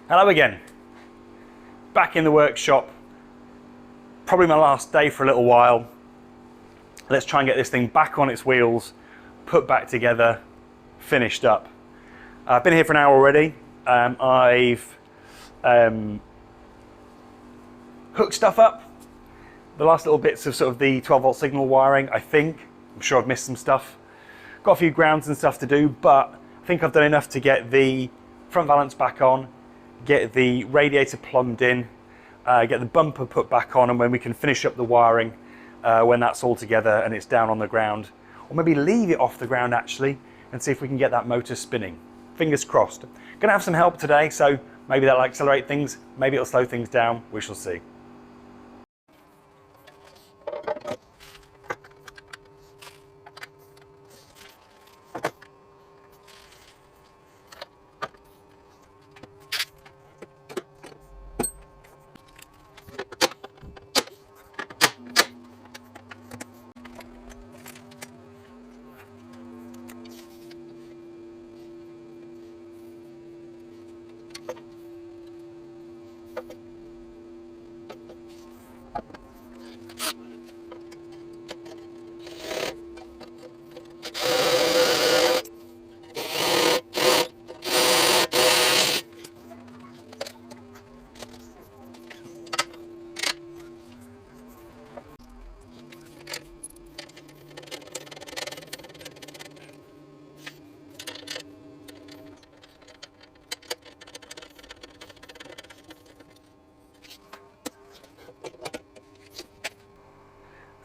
Hello again. Back in the workshop. Probably my last day for a little while. Let's try and get this thing back on its wheels, put back together, finished up. I've been here for an hour already. I've hooked stuff up. The last little bits of sort of the 12-volt signal wiring, I think. I'm sure I've missed some stuff. Got a few grounds and stuff to do, but I think I've done enough to get the front valance back on, get the radiator plumbed in, get the bumper put back on, and when we can finish up the wiring when that's all together and it's down on the ground, or maybe leave it off the ground actually and see if we can get that motor spinning. Fingers crossed. Gonna have some help today, so maybe that'll accelerate things, maybe it'll slow things down, we shall see.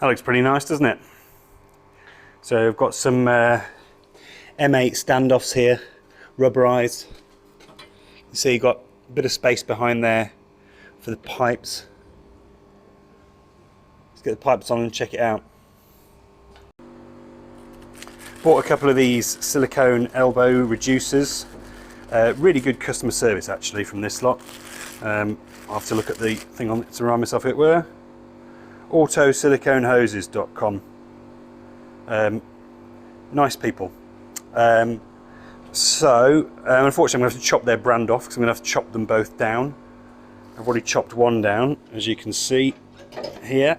That looks pretty nice, doesn't it? So I've got some M8 standoffs here, rubberized. You see you've got a bit of space behind there for the pipes. Let's get the pipes on and check it out. Bought a couple of these silicone elbow reducers. Really good customer service actually from this lot. I'll have to look at the thing on it to remind myself who it were. autosiliconehoses.com. Nice people. Unfortunately I'm going to have to chop their brand off because I'm going to have to chop them both down. I've already chopped one down, as you can see here.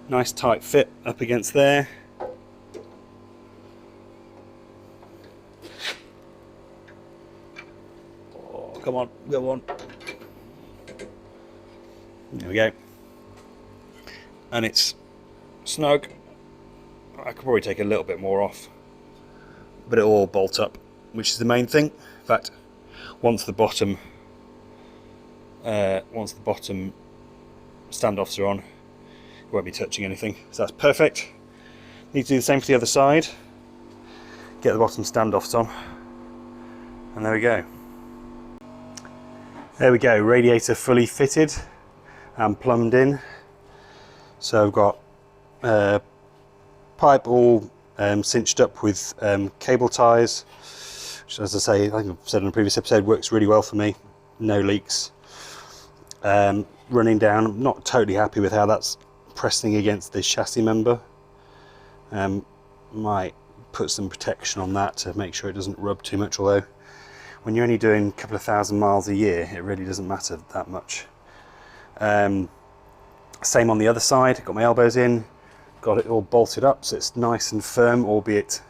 Nice tight fit up against there. Oh, come on, go on. There we go. And it's snug. I could probably take a little bit more off, but it'll all bolt up, which is the main thing. In fact, once the bottom standoffs are on, it won't be touching anything, so that's perfect. Need to do the same for the other side. Get the bottom standoffs on, and there we go. There we go, radiator fully fitted and plumbed in. So I've got pipe all cinched up with cable ties, which, as I say, I think I've said in a previous episode, works really well for me. No leaks. Running down, I'm not totally happy with how that's pressing against the chassis member. Might put some protection on that to make sure it doesn't rub too much, although when you're only doing a couple of thousand miles a year, it really doesn't matter that much. Same on the other side, got my elbows in, got it all bolted up so it's nice and firm, albeit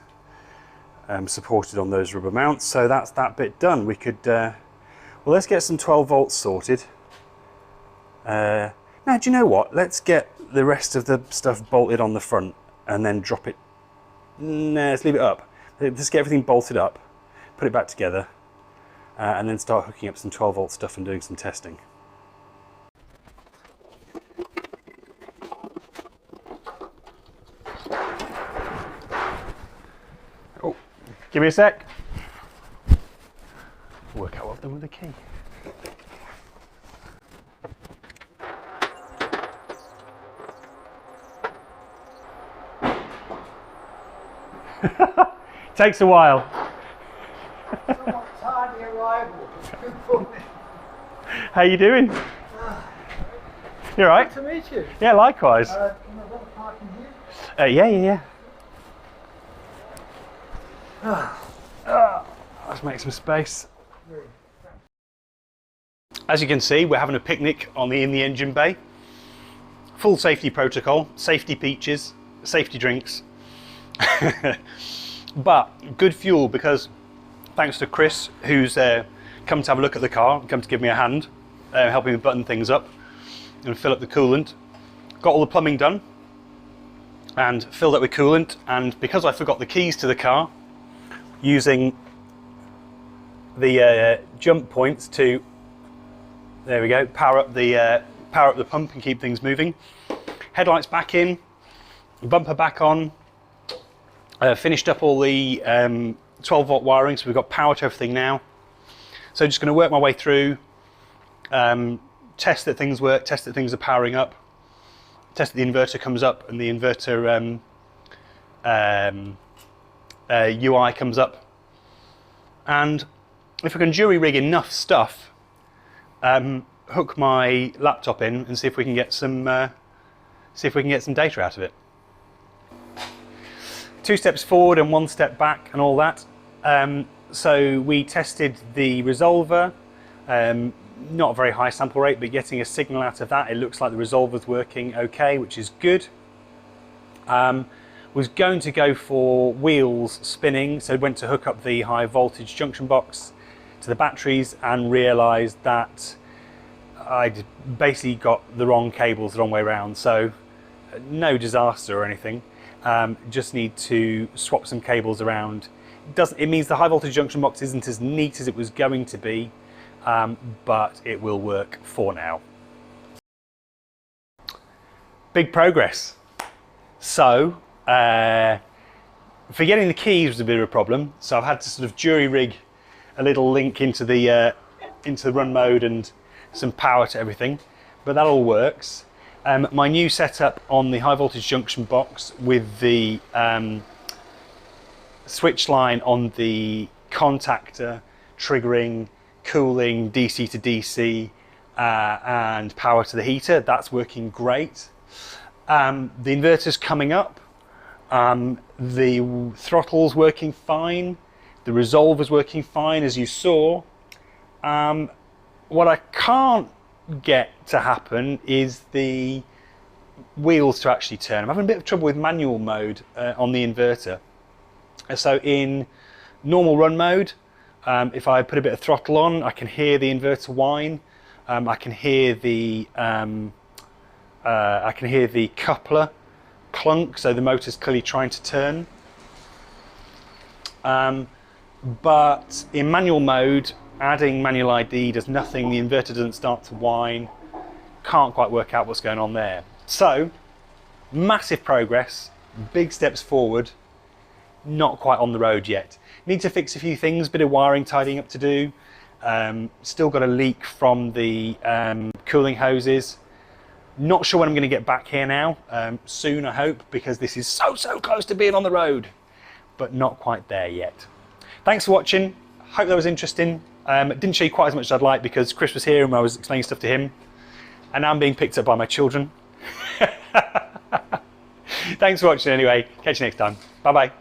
supported on those rubber mounts. So that's that bit done. We could, well, let's get some 12 volts sorted. Now, do you know what? Let's get the rest of the stuff bolted on the front and then drop it. Nah, let's leave it up. Let's get everything bolted up, put it back together, and then start hooking up some 12 volt stuff and doing some testing. Give me a sec. Work out what I've done with the key. Takes a while. Somewhat tardy arrival. How you doing? You all right? Good to meet you. Yeah, likewise. Can I have a parking here? Yeah. Let's make some space. As you can see, we're having a picnic in the engine bay. Full safety protocol, safety peaches, safety drinks. But good fuel, because thanks to Chris, who's come to have a look at the car, come to give me a hand, helping me button things up and fill up the coolant. Got all the plumbing done and filled up with coolant, and because I forgot the keys to the car, using the jump points to, there we go, power up the pump and keep things moving. Headlights back in, bumper back on, finished up all the 12-volt wiring, so we've got power to everything now. So just going to work my way through, test that things work, test that things are powering up, test that the inverter comes up and the inverter UI comes up. And if I can jury rig enough stuff, hook my laptop in and see if we can get some data out of it. 2 steps forward and 1 step back and all that. So we tested the resolver, not a very high sample rate, but getting a signal out of that, it looks like the resolver's working okay, which is good. Was going to go for wheels spinning, so went to hook up the high voltage junction box to the batteries and realised that I'd basically got the wrong cables the wrong way around. So no disaster or anything, just need to swap some cables around. It means the high voltage junction box isn't as neat as it was going to be, but it will work for now. Big progress. So forgetting the keys was a bit of a problem, so I've had to sort of jury rig a little link into the run mode and some power to everything, but that all works. My new setup on the high voltage junction box with the switch line on the contactor triggering cooling DC to DC and power to the heater, that's working great. The inverter's coming up, the throttle's working fine, the resolver's working fine as you saw. What I can't get to happen is the wheels to actually turn. I'm having a bit of trouble with manual mode on the inverter. So in normal run mode, if I put a bit of throttle on, I can hear the inverter whine. I can hear the coupler clunk, so the motor's clearly trying to turn. But in manual mode, adding manual ID does nothing. The inverter doesn't start to whine. Can't quite work out what's going on there. So massive progress, big steps forward, not quite on the road yet. Need to fix a few things, bit of wiring tidying up to do. Still got a leak from the cooling hoses. Not sure when I'm going to get back here now. Soon, I hope, because this is so close to being on the road, but not quite there yet. Thanks for watching. Hope that was interesting. Didn't show you quite as much as I'd like because Chris was here and I was explaining stuff to him, and now I'm being picked up by my children. Thanks for watching anyway. Catch you next time. Bye bye.